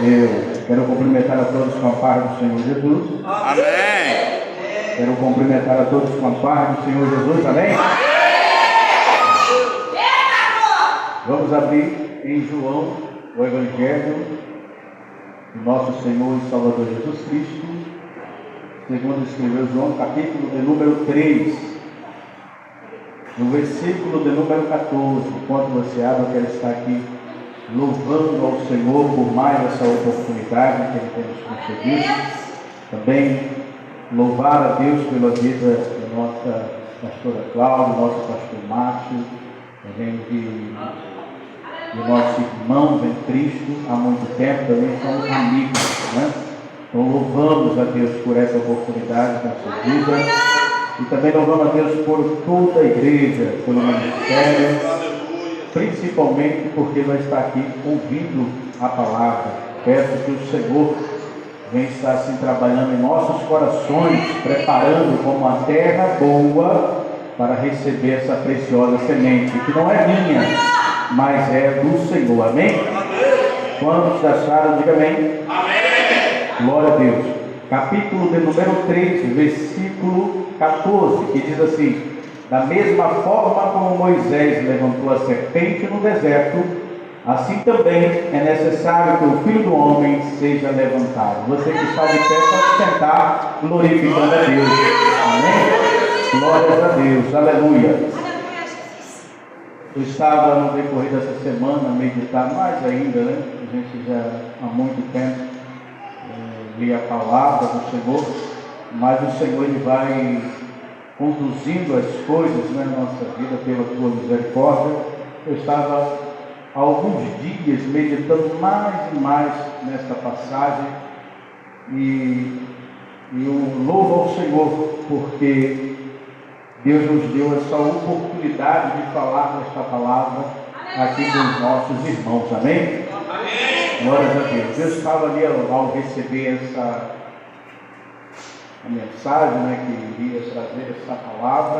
Deus. Quero cumprimentar a todos com a paz do Senhor Jesus. Amém. Quero cumprimentar a todos com a paz do Senhor Jesus. Amém? Vamos abrir em João, o Evangelho do nosso Senhor e Salvador Jesus Cristo, segundo escreveu João, capítulo de número 3. No versículo de número 14, enquanto você abre, eu quero estar aqui louvando ao Senhor por mais essa oportunidade que Ele tem nos concedido. Também louvar a Deus pela vida da nossa pastora Cláudia, do nosso pastor Márcio, também de nossos irmãos em Cristo, há muito tempo também são amigos, né? Então louvamos a Deus por essa oportunidade na sua vida. E também louvamos a Deus por toda a igreja, pelo ministério, principalmente porque vai estar aqui ouvindo a palavra. Peço que o Senhor venha estar assim trabalhando em nossos corações, preparando como uma terra boa para receber essa preciosa semente, que não é minha, mas é do Senhor. Amém? Quantos acharam, diga amém. Amém. Glória a Deus. Capítulo de número 3, versículo 14, que diz assim: da mesma forma como Moisés levantou a serpente no deserto, assim também é necessário que o Filho do Homem seja levantado. Você que está de pé pode sentar, glorificando a Deus. Amém? Glórias a Deus, aleluia. Eu estava no decorrer dessa semana a meditar mais ainda, né? A gente já há muito tempo lia a palavra do Senhor, mas o Senhor Ele vai conduzindo as coisas, né, na nossa vida pela tua misericórdia. Eu estava há alguns dias meditando mais e mais nesta passagem e eu louvo ao Senhor porque Deus nos deu essa oportunidade de falar esta palavra aqui com os nossos irmãos. Amém? Amém. Glórias a Deus. Eu estava ali ao receber a mensagem, né, que iria trazer essa palavra.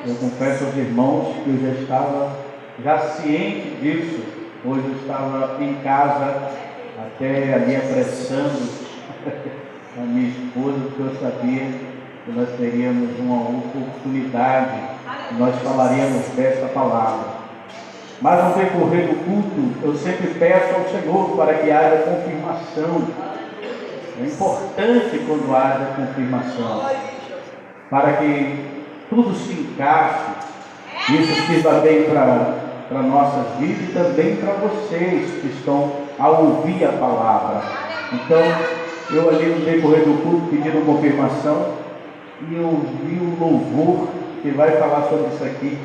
Eu confesso aos irmãos que eu já estava ciente disso. Hoje eu estava em casa, até ali apressando a minha esposa, porque eu sabia que nós teríamos uma oportunidade, nós falaríamos dessa palavra. Mas no decorrer do culto, eu sempre peço ao Senhor para que haja confirmação. É importante quando haja confirmação, para que tudo se encaixe, isso sirva bem para nossas vidas e também para vocês que estão a ouvir a palavra. Então, eu ali no decorrer do culto pedindo confirmação, e eu vi o louvor que vai falar sobre isso aqui,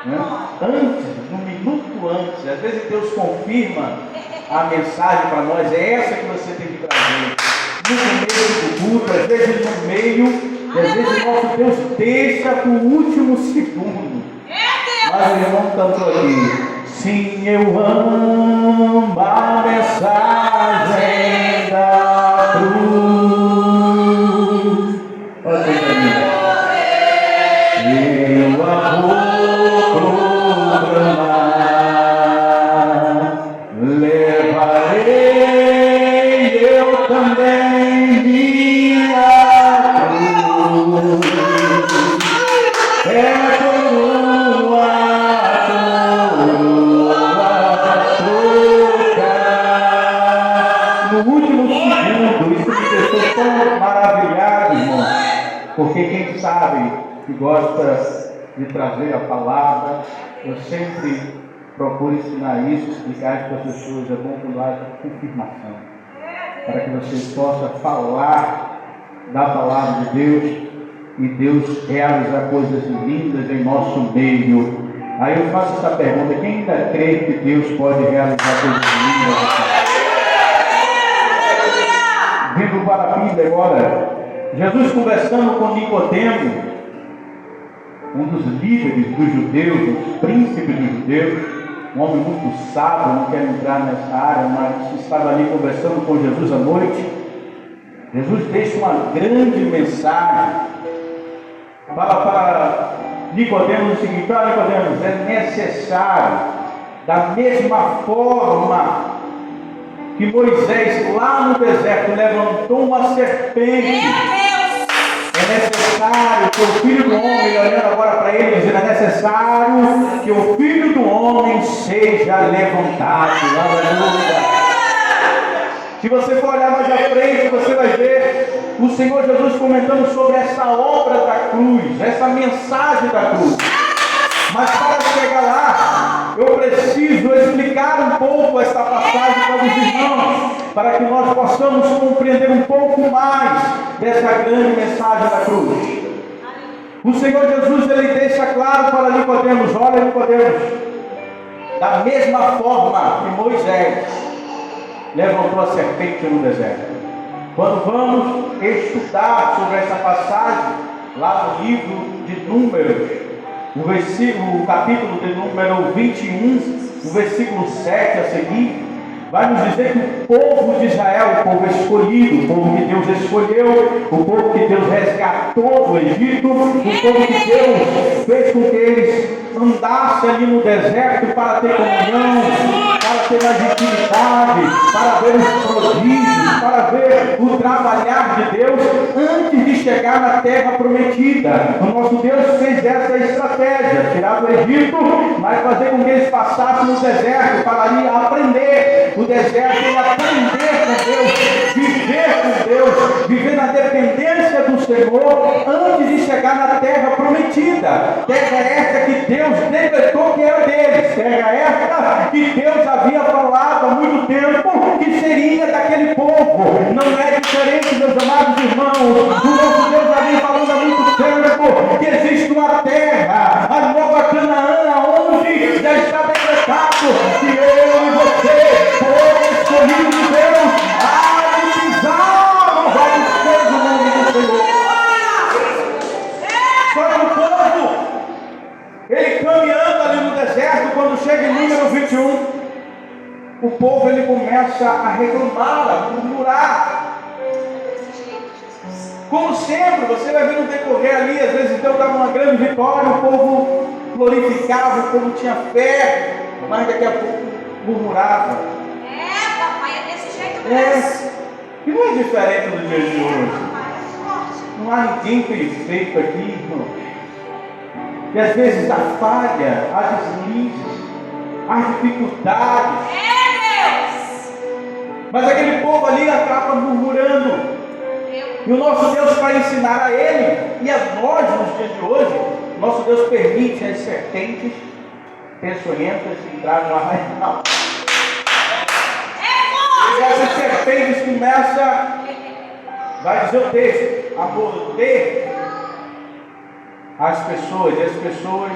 né? Antes, um minuto antes, às vezes Deus confirma a mensagem para nós, é essa que você tem que trazer. No começo do culto, às vezes no meio, e às vezes o nosso Deus deixa para o último segundo. Mas o irmão cantou aqui: sim, eu amo a mensagem da cruz. Olha aí, eu amo proclamar, levarei eu também minha cruz, é coroa trocar. No último segundo, isso me deixou tão maravilhado, irmão, porque quem sabe que gosta de trazer a palavra, eu sempre procuro ensinar isso, explicar para as pessoas. É bom que haja confirmação, para que vocês possam falar da palavra de Deus e Deus realizar coisas lindas em nosso meio. Aí eu faço essa pergunta: quem ainda crê que Deus pode realizar coisas lindas aqui? Vindo para a Bíblia agora, Jesus conversando com Nicodemo, um dos líderes dos judeus, um príncipe dos judeus, um homem muito sábio, não quero entrar nessa área, mas estava ali conversando com Jesus à noite. Jesus deixa uma grande mensagem, fala para Nicodemos o seguinte: olha, Nicodemos, é necessário, da mesma forma que Moisés lá no deserto levantou uma serpente. É necessário que o Filho do Homem, olhando agora para ele, dizendo, é necessário que o Filho do Homem seja levantado. Aleluia. Se você for olhar mais à frente, você vai ver o Senhor Jesus comentando sobre essa obra da cruz, essa mensagem da cruz. Mas para chegar lá, eu preciso explicar um pouco esta passagem para os irmãos, para que nós possamos compreender um pouco mais dessa grande mensagem da cruz. O Senhor Jesus, ele deixa claro para Nicodemos, olha Nicodemos, da mesma forma que Moisés levantou a serpente no deserto. Quando vamos estudar sobre essa passagem, lá no livro de Números, o capítulo de número 21, o versículo 7 a seguir, vai nos dizer que o povo de Israel, o povo escolhido, o povo que Deus escolheu, o povo que Deus resgatou do Egito, o povo que Deus fez com que eles andassem ali no deserto para ter comunhão, para ter mais intimidade, para ver os prodígios, para ver o trabalhar de Deus antes de chegar na terra prometida. O nosso Deus fez essa estratégia, tirar do Egito, mas fazer com que eles passassem no deserto para ali aprender. O deserto é aprender com Deus, viver na dependência do Senhor antes de chegar na terra prometida. Terra essa que Deus decretou que era deles, terra essa que Deus havia falado há muito tempo que seria daquele povo. Não é diferente, meus amados irmãos. O nosso Deus havia falando há muito tempo que existe uma terra, a nova Canaã, onde já está decretado que eu e você, povo escolhido de Deus, há de pisar no vale seja o nome do Senhor. Só que o povo, ele caminhando ali no deserto, quando chega em número 21, o povo ele começa a reclamar, a murmurar. Como sempre, você vai ver no decorrer ali, às vezes então estava uma grande vitória, o povo glorificava, o povo tinha fé, mas daqui a pouco murmurava. Papai, é desse jeito mesmo. E não é diferente do dia de hoje. Não há ninguém perfeito aqui, irmão. E às vezes há falha, há deslizes, há dificuldades. Mas aquele povo ali acaba murmurando. E o nosso Deus, para ensinar a ele e a nós nos dias de hoje, nosso Deus permite as serpentes peçonhentas entrarem no arraial. E essas serpentes começam, vai dizer o texto, a morder as pessoas, e as pessoas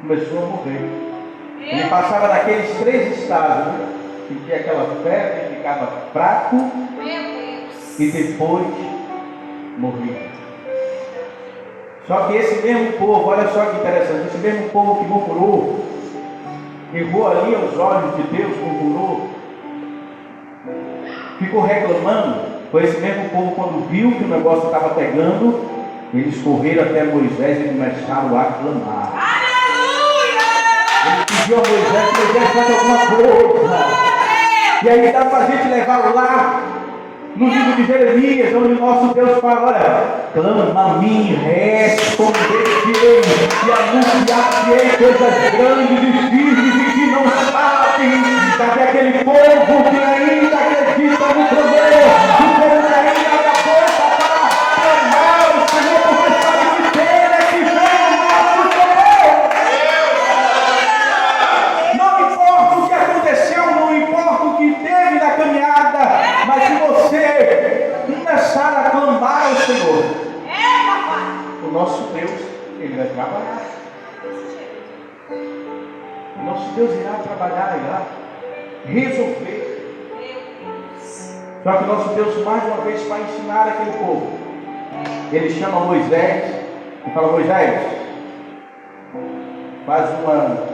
começaram a morrer. Ele passava daqueles 3 estados, né? Que tinha aquela febre, ficava fraco e depois morria. Só que esse mesmo povo, olha só que interessante, esse mesmo povo que murmurou, errou ali aos olhos de Deus, murmurou, ficou reclamando, foi esse mesmo povo quando viu que o negócio estava pegando, eles correram até Moisés e começaram a clamar. Ele pediu a Moisés, faz alguma coisa. E aí dá para a gente levar lá no livro de Jeremias, onde o nosso Deus fala, olha, clama a mim, responder-te-ei, e anunciar-te-ei coisas grandes e firmes e que não sabem. Cadê aquele povo que ainda acredita no poder, o povo que ainda abre a boca para clamar o Senhor, porque sabe que Ele é que vem o nosso Senhor. Não importa o que aconteceu, não importa o que teve na caminhada, mas se você começar a clamar ao Senhor, o nosso Deus, Ele vai trabalhar. O nosso Deus irá trabalhar, irá resolver. Só que o nosso Deus, mais uma vez, vai ensinar aquele povo. Ele chama Moisés e fala, Moisés, faz uma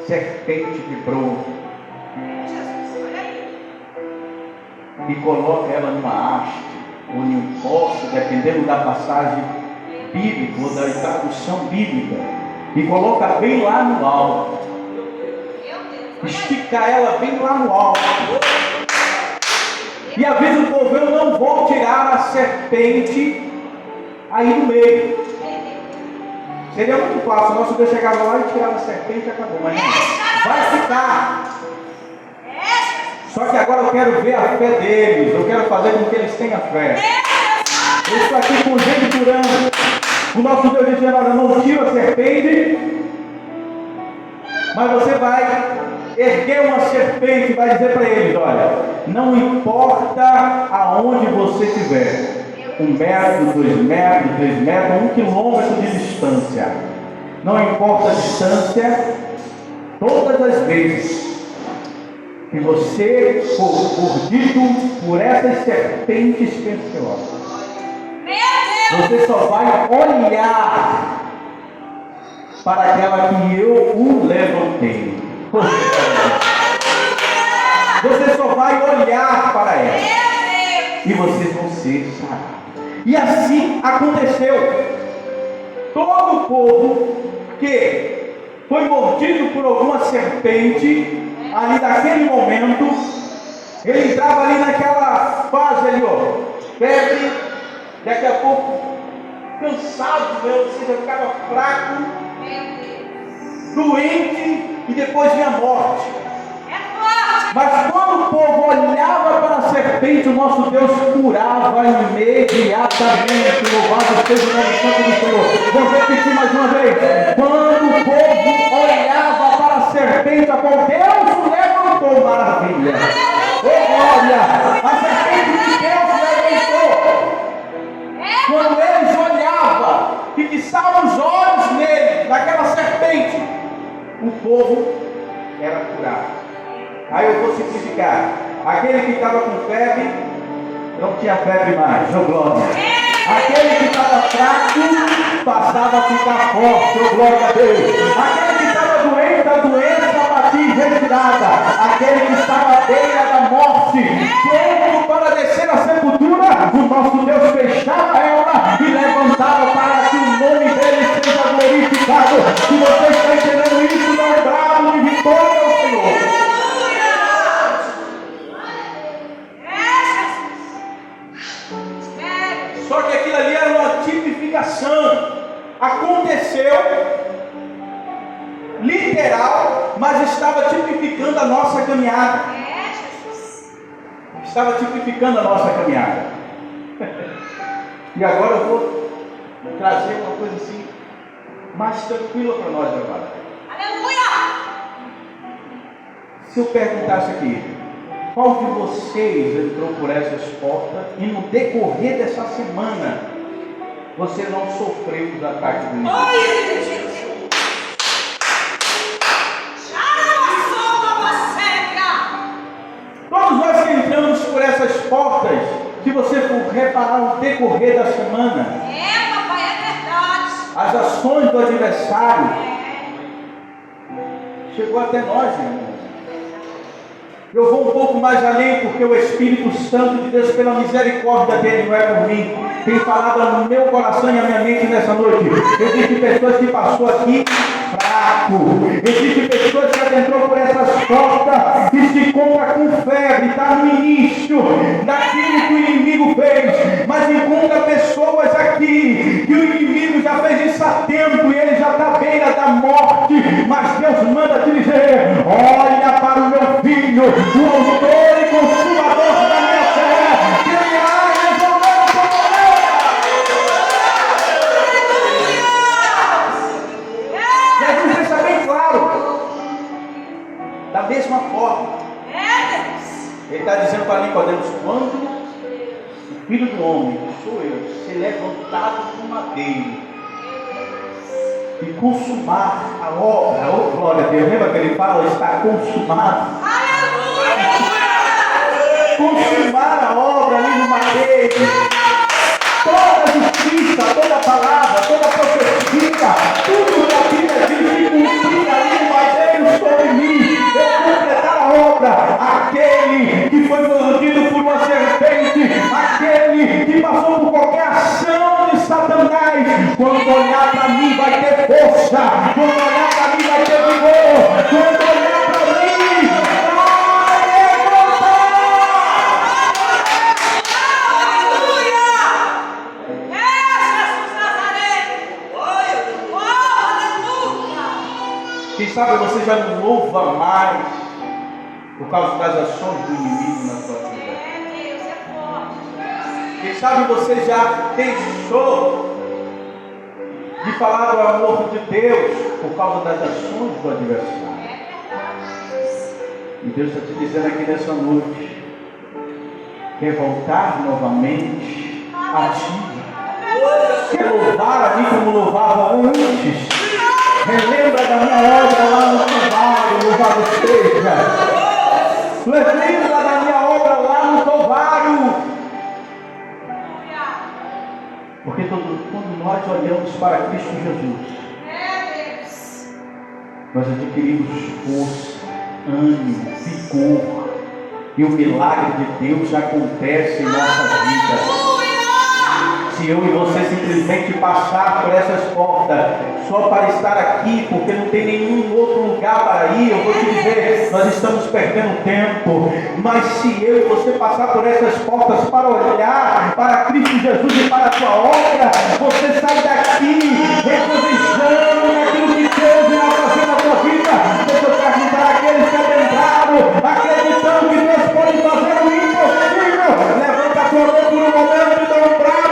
serpente de bronze e coloca ela numa haste ou em um poste, dependendo da passagem bíblica ou da tradução bíblica, e coloca bem lá no alto. Estica ela bem lá no alto. serpente aí no meio. Seria muito fácil, nós poder chegar lá e tirar a serpente e acabou. Mas não, vai ficar. Só que agora eu quero ver a fé deles. Eu quero fazer com que eles tenham fé. Eu estou aqui com gente curando. O nosso Deus dizendo: olha, não tira a serpente, mas você vai erguer uma serpente e vai dizer para eles: olha, não importa aonde você estiver, 1 metro, 2 metros, 3 metros, 1 quilômetro de distância, não importa a distância, todas as vezes que você for mordido por essas serpentes preciosas, você só vai olhar para aquela que eu o levantei. Você só vai olhar para ela e vocês vão ser sarados. E assim aconteceu. Todo o povo que foi mordido por alguma serpente, ali naquele momento, ele entrava ali naquela fase ali, febre, daqui a pouco cansado, ou seja, ficava fraco, doente, e depois vinha a morte. Mas quando o povo olhava para a serpente, o nosso Deus curava imediatamente. Louvado seja o nome santo do Senhor. Vou repetir mais uma vez. Quando o povo olhava para a serpente, a qual Deus levantou, maravilha. Oh glória! A serpente que Deus levantou. Quando eles olhavam, fixavam os olhos nele, naquela serpente, o povo era curado. Aí eu vou simplificar. Aquele que estava com febre, não tinha febre mais, oh glória. Aquele que estava fraco, passava a ficar forte, oh glória a Deus. Aquele que estava doente, a doença batia em retirada. Aquele que estava à beira da morte, pronto para descer a sepultura, o nosso Deus fechava ela e levantava para que o nome dele seja glorificado. Se você está entendendo isso, não é bravo de vitória ao Senhor. Só que aquilo ali era uma tipificação. Aconteceu, literal, mas estava tipificando a nossa caminhada. Estava tipificando a nossa caminhada. E agora eu vou trazer uma coisa assim, mais tranquila para nós agora. Aleluia! Se eu perguntasse aqui, qual de vocês entrou por essas portas e no decorrer dessa semana você não sofreu os ataques do inimigo? Todos nós que entramos por essas portas, se você for reparar no decorrer da semana, papai, é verdade. as ações do adversário chegou até nós, irmãos. Eu vou um pouco mais além, porque o Espírito Santo de Deus, pela misericórdia dele, não é por mim, tem falado no meu coração e na minha mente nessa noite. Existem pessoas que passou aqui fraco, existem pessoas que adentrou por essas portas e se encontra com febre, está no início daquilo que o inimigo fez, mas encontra pessoas aqui que o inimigo já fez isso há tempo e ele já está à beira da morte, mas Deus manda te dizer: olha para o meu filho, o autor e consumador da minha fé, que ele há resolvendo por Jesus deixa bem claro, da mesma forma. Ele está dizendo para Nicodemos: quando o Filho do Homem, que sou eu, ser levantado do madeiro e consumar a obra, oh glória a Deus, lembra que ele fala, está consumado. Consumar a obra ali no madeiro, toda a justiça, toda a palavra, toda a profecia, tudo que a Bíblia diz que cumprir ali no madeiro sobre mim, eu completar a obra. Aquele que foi mordido por uma serpente, aquele que passou por qualquer ação de Satanás, quando olhar para mim vai ter força, quando olhar para mim vai ter vigor, quando olhar para mim vai levantar. sabe, você já não louva mais por causa das ações do inimigo na sua vida. Deus, é forte. Quem sabe você já deixou de falar do amor de Deus por causa das ações do adversário. E Deus está te dizendo aqui nessa noite, quer voltar novamente ativa. Quer louvar a mim como louvava antes. Relembra da minha obra lá no Calvário, louvado seja. Lembra da minha obra lá no Calvário. Porque quando nós olhamos para Cristo Jesus, nós adquirimos força, ânimo, vigor, e o milagre de Deus acontece em nossa vida. Se eu e você simplesmente passar por essas portas só para estar aqui, porque não tem nenhum outro lugar para ir, eu vou te dizer, nós estamos perdendo tempo. Mas se eu e você passar por essas portas para olhar para Cristo Jesus e para a sua obra, você sai daqui regozijando naquilo que Deus irá fazer na sua vida. Deixa eu perguntar àqueles que adentraram, acreditando que Deus pode fazer o impossível. Levanta a sua mão por um momento e dá um bravo.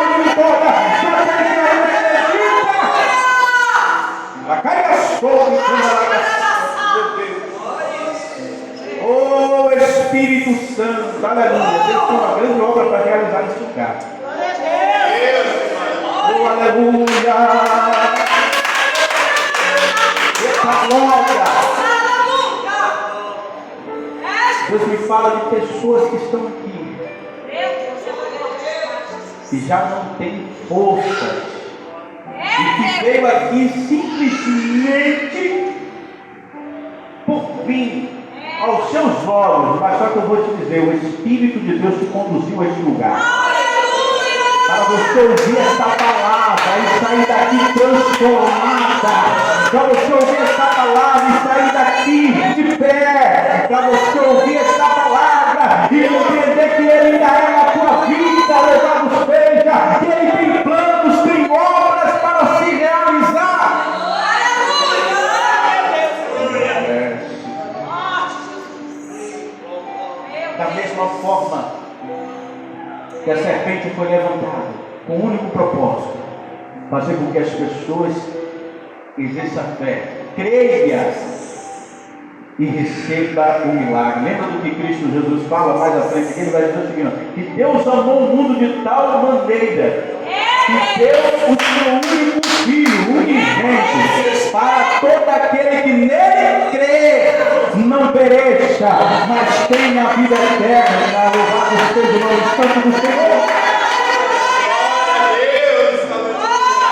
Oh Espírito Santo, aleluia. Deus tem uma grande obra para realizar nesse lugar. Oh aleluia. Eita glória. Deus me fala de pessoas que estão aqui e já não tem força, e que veio aqui simplesmente por vir aos seus olhos. Mas só que eu vou te dizer, o Espírito de Deus te conduziu a esse lugar para você ouvir esta palavra e sair daqui transformada, para você ouvir esta palavra e sair daqui de pé, para você ouvir esta palavra e entender que Ele ainda é na tua vida, louvado seja, que Ele tem planos, tem obras para se realizar. Da mesma forma que a serpente foi levantada com o único propósito, fazer com que as pessoas exerçam fé, creia e receba o milagre. Lembra do que Cristo Jesus fala mais à frente? Ele vai dizer o seguinte: que Deus amou o mundo de tal maneira que deu o seu único Filho, unigênito, para todo aquele que nele crê, não pereça, mas tenha a vida eterna. Louvado seja o nome santo do Senhor.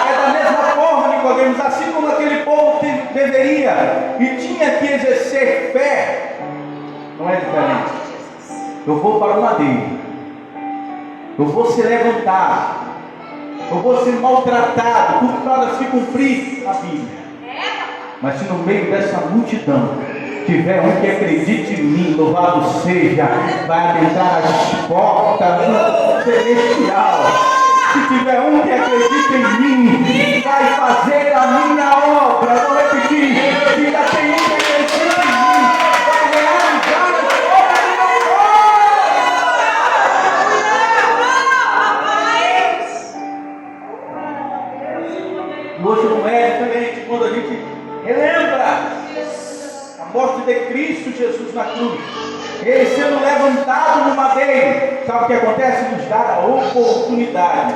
É da mesma forma, Nicodemos, assim como aquele povo deveria e tinha que exercer fé, não é diferente. Eu vou para o madeiro, eu vou ser levantado, eu vou ser maltratado, tudo para se cumprir a Bíblia. Mas se no meio dessa multidão tiver um que acredite em mim, louvado seja, vai adentrar as portas do celestial. Se tiver um que acredita em mim, vai fazer a minha obra. Vou repetir: se ainda tem um que acredita em mim, vai realizar as obras do meu Pai. Hoje não é diferente quando a gente relembra a morte de Cristo Jesus na cruz, Ele sendo levantado no madeiro. Sabe o que acontece? Nos dá a oportunidade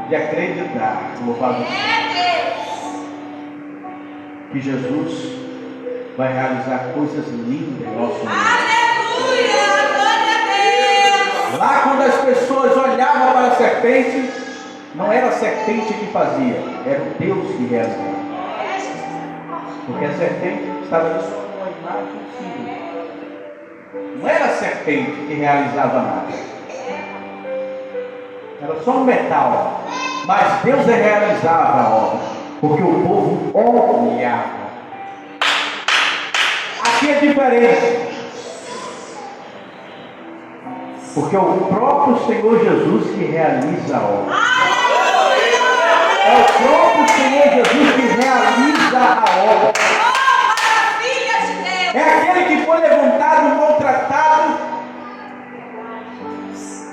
de acreditar, louvado seja, que Jesus vai realizar coisas lindas em nosso mundo. Aleluia! Glória a Deus! Lá quando as pessoas olhavam para a serpente, não era a serpente que fazia, era o Deus que realizava. Porque a serpente estava ali só uma imagem símbolo. Não era a serpente que realizava nada. Era só um metal. Mas Deus realizava a obra. Porque o povo olhava. Aqui é diferente. Porque é o próprio Senhor Jesus que realiza a obra. É o próprio Senhor Jesus que realiza a obra. É aquele que foi levantado, maltratado.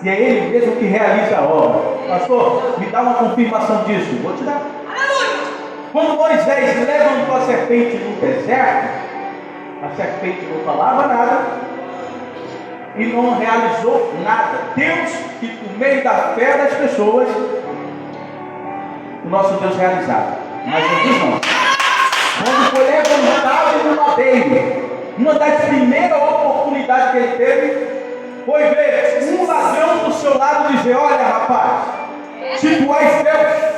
E é Ele mesmo que realiza a obra. Pastor, me dá uma confirmação disso. Vou te dar. Aleluia. Quando Moisés levantou a serpente no deserto, a serpente não falava nada e não realizou nada. Deus, que por meio da fé das pessoas, o nosso Deus realizava. Mas Jesus não. Quando foi levantado no madeiro, uma das primeiras oportunidades que ele teve foi ver um ladrão do seu lado dizer: olha, rapaz, se tu és Deus,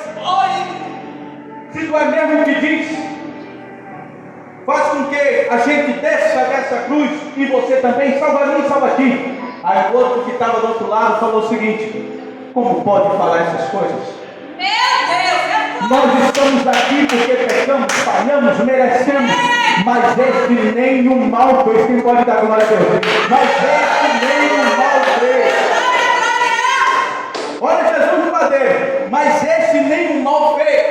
se tu é mesmo o que diz, faz com que a gente desça dessa cruz e você também salva mim e salva a ti. Aí o outro que estava do outro lado falou o seguinte: como pode falar essas coisas? Nós estamos aqui porque pecamos, falhamos, merecemos, mas este nenhum mal fez. Quem pode dar glória a Deus? Mas este nenhum mal fez. Olha Jesus no madeiro, mas este nenhum mal fez.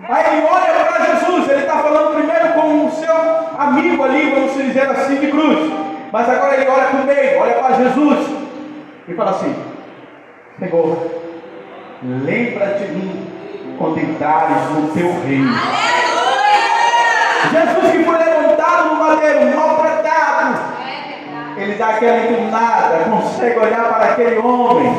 Aí ele olha para Jesus, ele está falando primeiro com o seu amigo ali, vamos dizer assim, de cruz. Mas agora ele olha para o meio, olha para Jesus e fala assim: Senhor, lembra de mim quando entrares no teu reino. Jesus que foi levantado no madeiro, maltratado, ele dá aquela inclinada, consegue olhar para aquele homem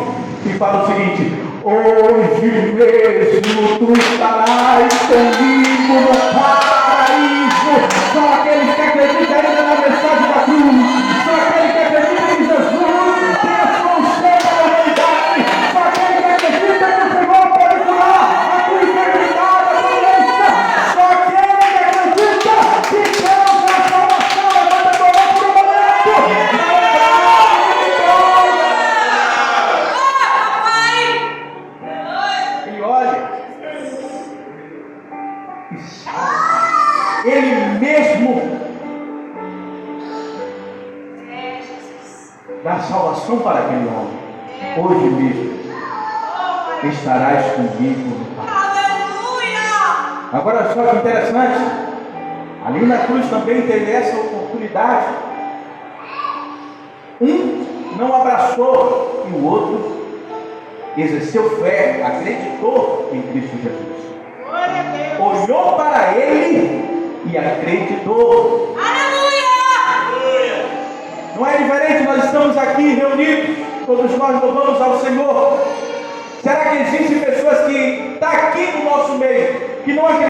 e fala o seguinte: hoje mesmo tu estarás comigo no paraíso. Só aqueles que acreditam ainda na mensagem da cruz, só aquele que acredita em Jesus, Deus consegue a humanidade, só aquele que acredita que o Senhor pode curar a tua enfermidade, a tua doença, só aquele que acredita que Deus é a salvação. Levanta a tua mão por um momento. E olha, Ele mesmo dá salvação para aquele homem. Hoje mesmo estarás comigo no paraíso. Agora só que interessante, ali na cruz também teve essa oportunidade. Um não abraçou e o outro exerceu fé, acreditou em Cristo Jesus. Olhou para ele e acreditou. Aleluia! Não é diferente, nós estamos aqui reunidos, todos nós louvamos ao Senhor. Será que existem pessoas que estão aqui no nosso meio, que não acreditam?